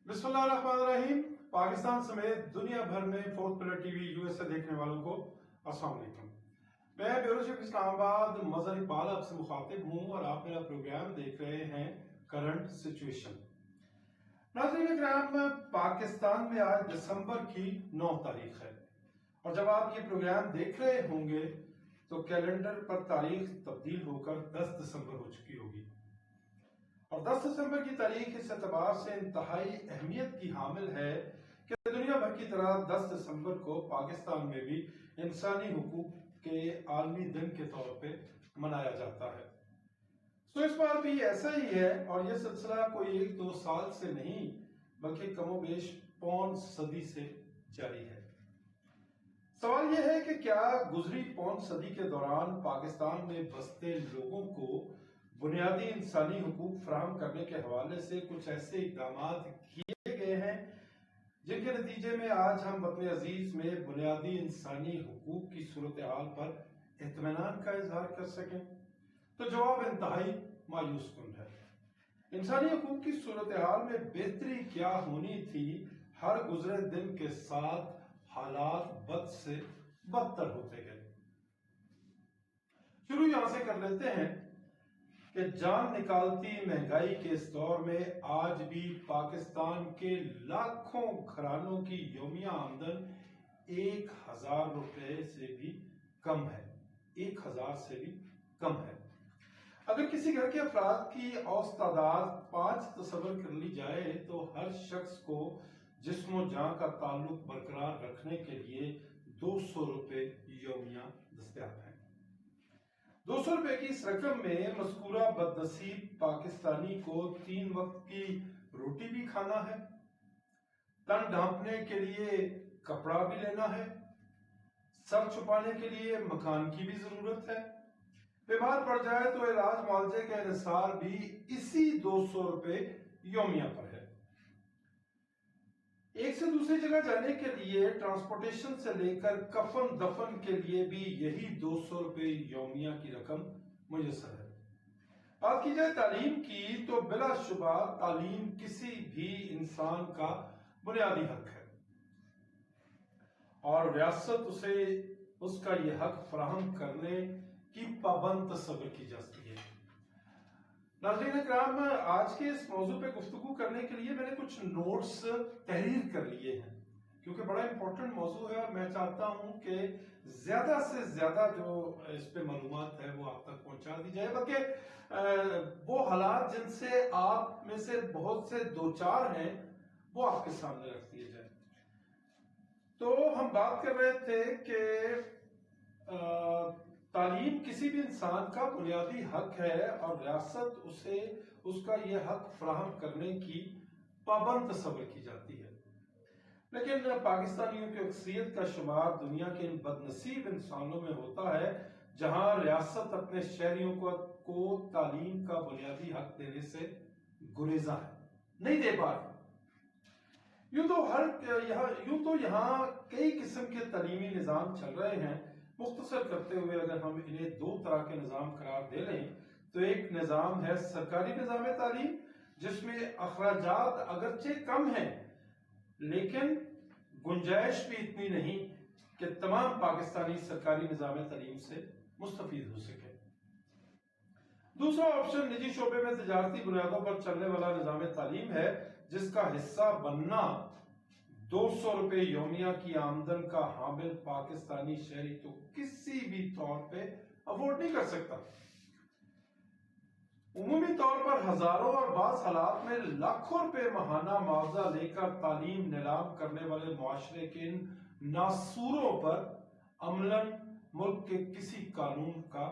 بسم اللہ الرحمن الرحیم۔ پاکستان سمیت دنیا بھر میں fourth pillar TV USA دیکھنے والوں کو السلام علیکم۔ میں بیورو چیف اسلام آباد مظہر اقبال آپ سے مخاطب ہوں اور آپ میرا پروگرام دیکھ رہے ہیں کرنٹ سچویشن۔ ناظرین اکرام، پاکستان میں آج دسمبر کی 9 تاریخ ہے اور جب آپ یہ پروگرام دیکھ رہے ہوں گے تو کیلنڈر پر تاریخ تبدیل ہو کر 10 دسمبر ہو چکی ہوگی، اور 10 دسمبر کی تاریخ اس اعتبار سے انتہائی اہمیت کی حامل ہے کہ دنیا بھر کی طرح 10 دسمبر کو پاکستان میں بھی انسانی حقوق کے عالمی دن کے طور پہ منایا جاتا ہے۔ تو اس بار بھی ایسا ہی ہے اور یہ سلسلہ کوئی 1-2 سال سے نہیں بلکہ کم و بیش پون صدی سے جاری ہے۔ سوال یہ ہے کہ کیا گزری پون صدی کے دوران پاکستان میں بستے لوگوں کو بنیادی انسانی حقوق فراہم کرنے کے حوالے سے کچھ ایسے اقدامات کیے گئے ہیں جن کے نتیجے میں آج ہم وطن عزیز میں بنیادی انسانی حقوق کی صورتحال پر اطمینان کا اظہار کر سکیں؟ تو جواب انتہائی مایوس کن ہے۔ انسانی حقوق کی صورتحال میں بہتری کیا ہونی تھی، ہر گزرے دن کے ساتھ حالات بد سے بدتر ہوتے گئے۔ شروع یہاں سے کر لیتے ہیں کہ جان نکالتی مہنگائی کے اس دور میں آج بھی پاکستان کے لاکھوں گھرانوں کی یومیہ آمدن 1000 روپے سے بھی کم ہے۔ 1000 سے بھی کم ہے۔ اگر کسی گھر کے افراد کی اوسط تعداد 5 تصور کر لی جائے تو ہر شخص کو جسم و جان کا تعلق برقرار رکھنے کے لیے 200 روپے یومیہ دستیاب ہیں۔ 200 روپے کی اس رقم میں مذکورہ بد نصیب پاکستانی کو 3 وقت کی روٹی بھی کھانا ہے، تن ڈھانپنے کے لیے کپڑا بھی لینا ہے، سر چھپانے کے لیے مکان کی بھی ضرورت ہے، بیمار پڑ جائے تو علاج معالجے کا انحصار بھی اسی 200 روپے یومیہ پر ہے۔ ایک سے دوسری جگہ جانے کے لیے ٹرانسپورٹیشن سے لے کر کفن دفن کے لیے بھی یہی 200 روپے یومیہ کی رقم میسر ہے۔ بات کی جائے تعلیم کی تو بلا شبہ تعلیم کسی بھی انسان کا بنیادی حق ہے اور ریاست اسے اس کا یہ حق فراہم کرنے کی پابند تصور کی جاتی ہے۔ ناظرین اکرام، آج کے اس موضوع پہ گفتگو کرنے کے لیے میں نے کچھ نوٹس تحریر کر لیے ہیں کیونکہ بڑا امپورٹنٹ موضوع ہے اور میں چاہتا ہوں کہ زیادہ سے زیادہ جو اس پہ معلومات ہے وہ آپ تک پہنچا دی جائے، بلکہ وہ حالات جن سے آپ میں سے بہت سے دوچار ہیں وہ آپ کے سامنے رکھ دیے جائیں۔ تو ہم بات کر رہے تھے کہ تعلیم کسی بھی انسان کا بنیادی حق ہے اور ریاست اسے اس کا یہ حق فراہم کرنے کی پابند تصور کی جاتی ہے، لیکن پاکستانیوں کی اکثریت کا شمار دنیا کے ان بد نصیب انسانوں میں ہوتا ہے جہاں ریاست اپنے شہریوں کو تعلیم کا بنیادی حق دینے سے گریزاں ہے، نہیں دے پا رہی۔ یوں تو یہاں کئی قسم کے تعلیمی نظام چل رہے ہیں۔ مختصر کرتے ہوئے اگر ہم انہیں 2 طرح کے نظام قرار دے لیں تو ایک نظام ہے سرکاری نظام تعلیم جس میں اخراجات اگرچہ کم ہیں لیکن گنجائش بھی اتنی نہیں کہ تمام پاکستانی سرکاری نظام تعلیم سے مستفید ہو سکے۔ دوسرا آپشن نجی شعبے میں تجارتی بنیادوں پر چلنے والا نظام تعلیم ہے جس کا حصہ بننا 200 روپے یومیہ کی آمدن کا حامل پاکستانی شہری تو کسی بھی طور پہ افورڈ نہیں کر سکتا۔ عمومی طور پر ہزاروں اور بعض حالات میں لاکھوں روپے ماہانہ معاوضہ لے کر تعلیم نیلام کرنے والے معاشرے کے ان ناسوروں پر عملاً ملک کے کسی قانون کا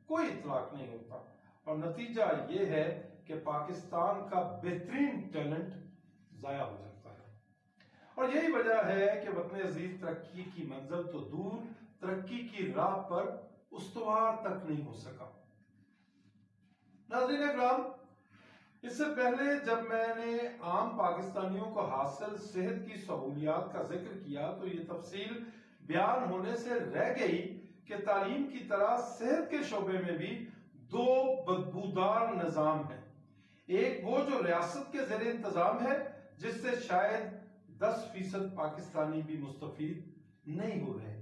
کوئی اطلاق نہیں ہوتا اور نتیجہ یہ ہے کہ پاکستان کا بہترین ٹیلنٹ ضائع ہو جاتا ہے اور یہی وجہ ہے کہ وطن عزیز ترقی کی منزل تو دور، ترقی کی راہ پر استوار تک نہیں ہو سکا۔ ناظرین اکرام، اس سے پہلے جب میں نے عام پاکستانیوں کو حاصل صحت کی سہولیات کا ذکر کیا تو یہ تفصیل بیان ہونے سے رہ گئی کہ تعلیم کی طرح صحت کے شعبے میں بھی 2 بدبودار نظام ہیں۔ ایک وہ جو ریاست کے زیر انتظام ہے جس سے شاید 10% پاکستانی بھی مستفید نہیں ہو رہے،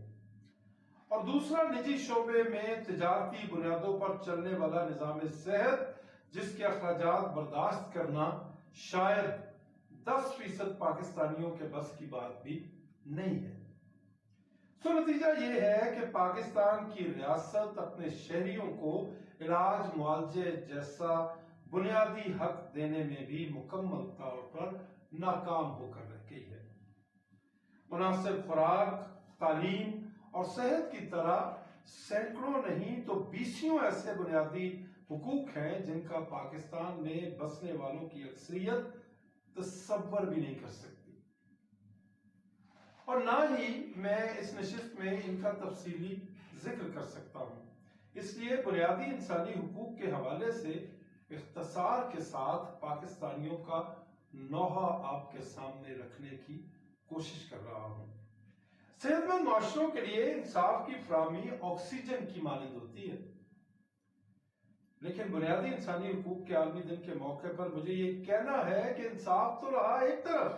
اور دوسرا نجی شعبے میں تجارتی بنیادوں پر چلنے والا نظام صحت جس کے اخراجات برداشت کرنا شاید 10% پاکستانیوں کے بس کی بات بھی نہیں ہے۔ سو نتیجہ یہ ہے کہ پاکستان کی ریاست اپنے شہریوں کو علاج معالجے جیسا بنیادی حق دینے میں بھی مکمل طور پر ناکام ہو کر رہ گئی ہے۔ مناسب خوراک، تعلیم اور صحت کی طرح سینکڑوں نہیں تو بیسیوں ایسے بنیادی حقوق ہیں جن کا پاکستان میں بسنے والوں کی اکثریت تصور بھی نہیں کر سکتی، اور نہ ہی میں اس نشست میں ان کا تفصیلی ذکر کر سکتا ہوں۔ اس لیے بنیادی انسانی حقوق کے حوالے سے اختصار کے ساتھ پاکستانیوں کا نوحہ آپ کے سامنے رکھنے کی کوشش کر رہا ہوں۔ صحت مند معاشروں کے لیے انصاف کی فراہمی آکسیجن کی مانند ہوتی ہے، لیکن بنیادی انسانی حقوق کے عالمی دن کے موقع پر مجھے یہ کہنا ہے کہ انصاف تو رہا ایک طرف،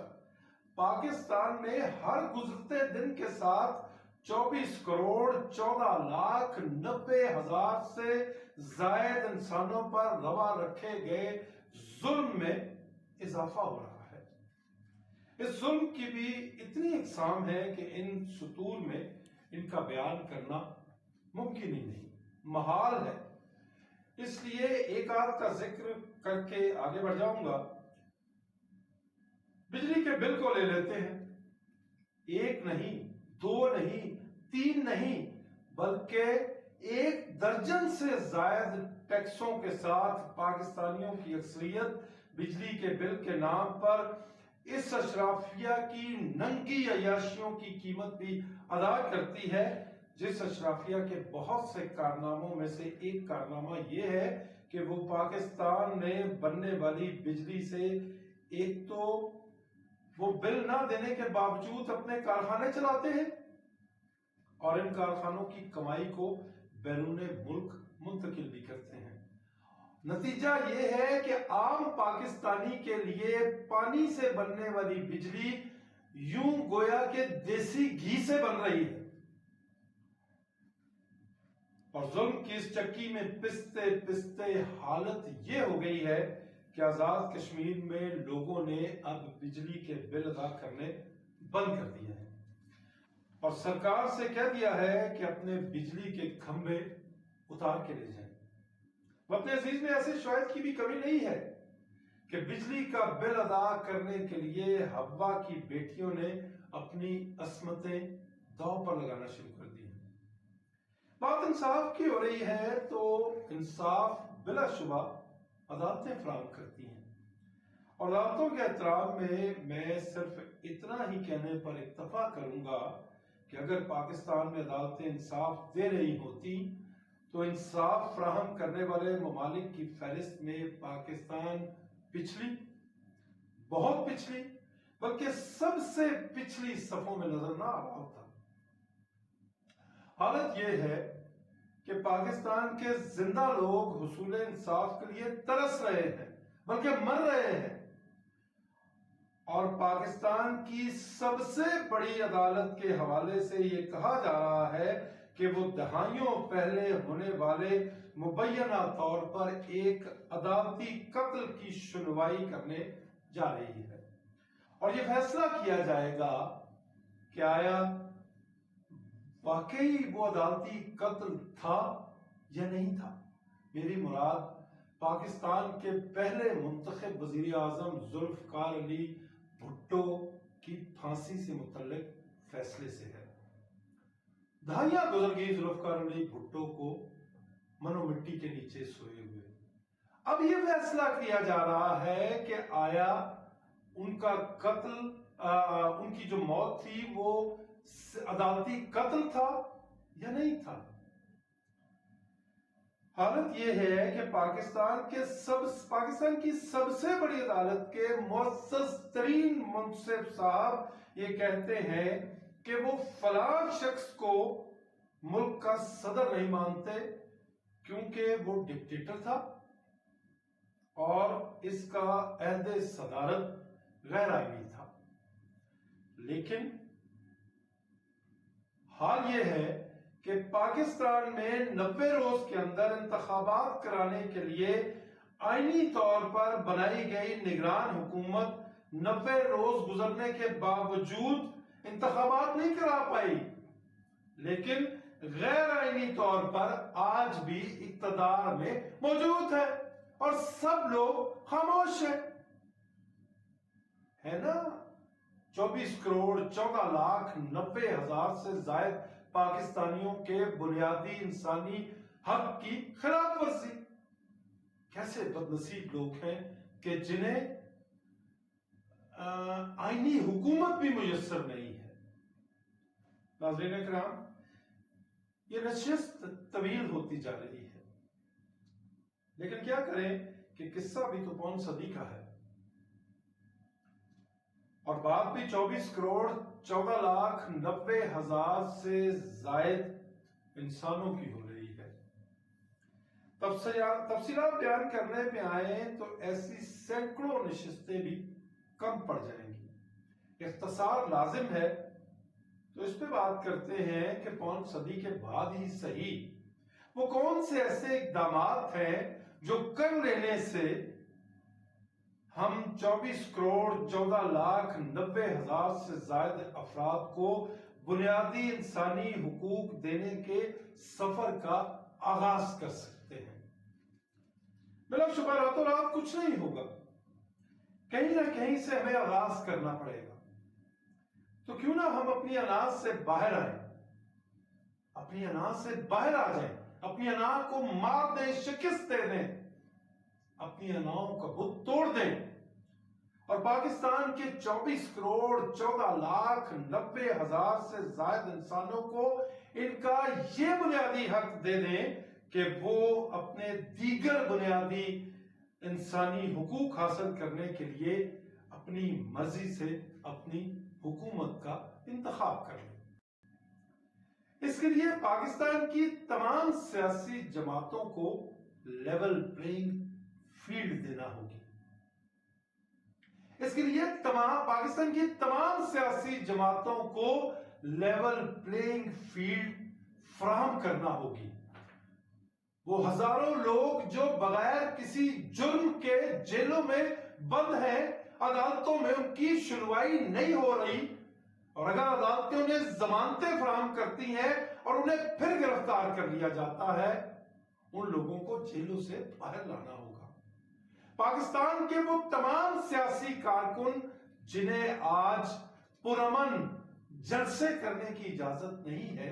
پاکستان میں ہر گزرتے دن کے ساتھ 24 کروڑ 14 لاکھ 90 ہزار سے زائد انسانوں پر روا رکھے گئے ظلم میں اضافہ ہو رہا ہے۔ اس ظلم کی بھی اتنی اقسام ہے کہ ان سطور میں ان کا بیان کرنا ممکن ہی نہیں، محال ہے۔ اس لیے ایک آدھ کا ذکر کر کے آگے بڑھ جاؤں گا۔ بجلی کے بل کو لے لیتے ہیں، ایک نہیں، دو نہیں، تین نہیں، بلکہ 1 درجن سے زائد ٹیکسوں کے ساتھ پاکستانیوں کی اکثریت بجلی کے بل کے نام پر اس اشرافیہ کی ننگی عیاشیوں کی قیمت بھی ادا کرتی ہے، جس اشرافیہ کے بہت سے کارناموں میں سے ایک کارنامہ یہ ہے کہ وہ پاکستان میں بننے والی بجلی سے ایک تو وہ بل نہ دینے کے باوجود اپنے کارخانے چلاتے ہیں اور ان کارخانوں کی کمائی کو بیرون ملک منتقل بھی کرتے ہیں۔ نتیجہ یہ ہے کہ عام پاکستانی کے لیے پانی سے بننے والی بجلی یوں گویا کہ دیسی گھی سے بن رہی ہے، اور ظلم کی اس چکی میں پستے پستے حالت یہ ہو گئی ہے کہ آزاد کشمیر میں لوگوں نے اب بجلی کے بل ادا کرنے بند کر دیے ہیں اور سرکار سے کہہ دیا ہے کہ اپنے بجلی کے کھمبے اتار کے لے جائیں۔ وطن عزیز میں ایسے شاہد کی بھی کمی نہیں ہے کہ بجلی کا بل ادا کرنے کے لیے حوا کی بیٹیوں نے اپنی عصمتیں داؤ پر لگانا شروع کر دی ہیں۔ بات انصاف کی ہو رہی ہے تو انصاف بلا شبہ عدالتیں فراہم کرتی ہیں، اور عدالتوں کے احترام میں صرف اتنا ہی کہنے پر اکتفا کروں گا کہ اگر پاکستان میں عدالتیں انصاف دے رہی ہوتی تو انصاف فراہم کرنے والے ممالک کی فہرست میں پاکستان پچھلی، بہت پچھلی، بلکہ سب سے پچھلی صفوں میں نظر نہ آ رہا ہوتا۔ حالت یہ ہے کہ پاکستان کے زندہ لوگ حصول انصاف کے لیے ترس رہے ہیں بلکہ مر رہے ہیں، اور پاکستان کی سب سے بڑی عدالت کے حوالے سے یہ کہا جا رہا ہے کہ وہ دہائیوں پہلے ہونے والے مبینہ طور پر ایک عدالتی قتل کی سنوائی کرنے جا رہی ہے، اور یہ فیصلہ کیا جائے گا کہ آیا واقعی وہ عدالتی قتل تھا یا نہیں تھا۔ میری مراد پاکستان کے پہلے منتخب وزیر اعظم ذوالفقار علی بھٹو کی پھانسی سے متعلق فیصلے سے ہے۔ دہائیاں گزر گئی ذوالفقار علی بھٹو کو منو مٹی کے نیچے سوئے ہوئے، اب یہ فیصلہ کیا جا رہا ہے کہ آیا ان کا قتل، ان کی جو موت تھی وہ عدالتی قتل تھا یا نہیں تھا۔ حالت یہ ہے کہ پاکستان کی سب سے بڑی عدالت کے معزز ترین منصف صاحب یہ کہتے ہیں کہ وہ فلاں شخص کو ملک کا صدر نہیں مانتے کیونکہ وہ ڈکٹیٹر تھا اور اس کا عہد صدارت غیر آئینی تھا، لیکن حال یہ ہے کہ پاکستان میں 90 روز کے اندر انتخابات کرانے کے لیے آئینی طور پر بنائی گئی نگران حکومت 90 روز گزرنے کے باوجود انتخابات نہیں کرا پائی، لیکن غیر آئینی طور پر آج بھی اقتدار میں موجود ہے اور سب لوگ خاموش ہیں، ہے نا؟ 24 کروڑ 14 لاکھ 90 ہزار سے زائد پاکستانیوں کے بنیادی انسانی حق کی خلاف ورزی۔ کیسے بدنصیب لوگ ہیں کہ جنہیں آئینی حکومت بھی میسر نہیں ہے۔ ناظرین اکرام، یہ نشست طویل ہوتی جا رہی ہے، لیکن کیا کریں کہ قصہ بھی تو پون صدی کا ہے، اور بات بھی 24 کروڑ 14 لاکھ 90 ہزار سے زائد انسانوں کی ہو رہی ہے۔ تفصیلات بیان کرنے پہ آئیں تو ایسی سینکڑوں نشستیں بھی کم پڑ جائیں گی۔ اختصار لازم ہے تو اس پہ بات کرتے ہیں کہ پون صدی کے بعد ہی صحیح وہ کون سے ایسے اقدامات ہیں جو کر لینے سے ہم 24 کروڑ 14 لاکھ 90 ہزار سے زائد افراد کو بنیادی انسانی حقوق دینے کے سفر کا آغاز کر سکتے ہیں۔ بلا شبہ راتوں رات کچھ نہیں ہوگا، کہیں نہ کہیں سے ہمیں آغاز کرنا پڑے گا۔ تو کیوں نہ ہم اپنی انا سے باہر آئیں، اپنی انا سے باہر آ جائیں، اپنی انا کو مار دیں، شکست دے دیں، اپنی اناؤں کا بت توڑ دیں، اور پاکستان کے 24 کروڑ 14 لاکھ 90 ہزار سے زائد انسانوں کو ان کا یہ بنیادی حق دے دیں کہ وہ اپنے دیگر بنیادی انسانی حقوق حاصل کرنے کے لیے اپنی مرضی سے اپنی حکومت کا انتخاب کر لیں۔ اس کے لیے پاکستان کی تمام سیاسی جماعتوں کو لیول پلینگ فیلڈ دینا ہوگی۔ اس کے لیے پاکستان کی تمام سیاسی جماعتوں کو لیول پلینگ فیلڈ فراہم کرنا ہوگی۔ وہ ہزاروں لوگ جو بغیر کسی جرم کے جیلوں میں بند ہیں، عدالتوں میں ان کی سنوائی نہیں ہو رہی، اور اگر عدالتیں انہیں ضمانتیں فراہم کرتی ہیں اور انہیں پھر گرفتار کر لیا جاتا ہے، ان لوگوں کو جیلوں سے باہر لانا ہوگا۔ پاکستان کے وہ تمام سیاسی کارکن جنہیں آج پرامن جلسے کرنے کی اجازت نہیں ہے،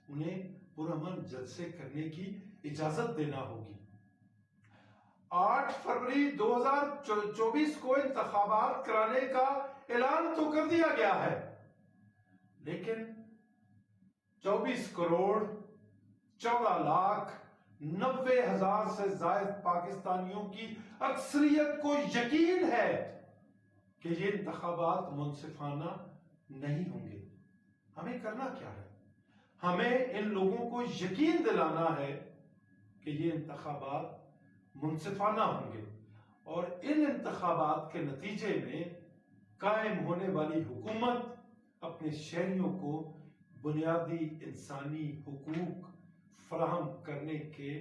انہیں پرامن جلسے کرنے کی اجازت دینا ہوگی۔ 8 فروری 2024 کو انتخابات کرانے کا اعلان تو کر دیا گیا ہے، لیکن 24 کروڑ 14 لاکھ 90 ہزار سے زائد پاکستانیوں کی اکثریت کو یقین ہے کہ یہ انتخابات منصفانہ نہیں ہوں گے۔ ہمیں کرنا کیا ہے؟ ہمیں ان لوگوں کو یقین دلانا ہے کہ یہ انتخابات منصفانہ ہوں گے، اور ان انتخابات کے نتیجے میں قائم ہونے والی حکومت اپنے شہریوں کو بنیادی انسانی حقوق فراہم کرنے کے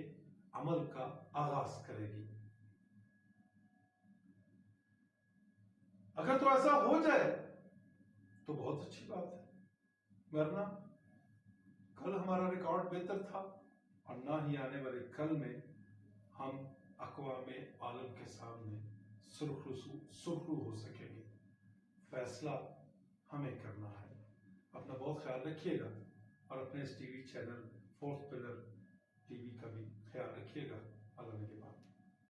عمل کا آغاز کرے گی۔ اگر تو ایسا ہو جائے تو بہت اچھی بات ہے، ورنہ کل ہمارا ریکارڈ بہتر تھا، اور نہ ہی آنے والے کل میں ہم اقوام عالم کے سامنے سرخرو ہو سکیں گے۔ فیصلہ ہمیں کرنا ہے۔ اپنا بہت خیال رکھیے گا، اور اپنے اس TV channel fourth pillar TV کا بھی خیال رکھیے گا۔ اللہ نے کے بعد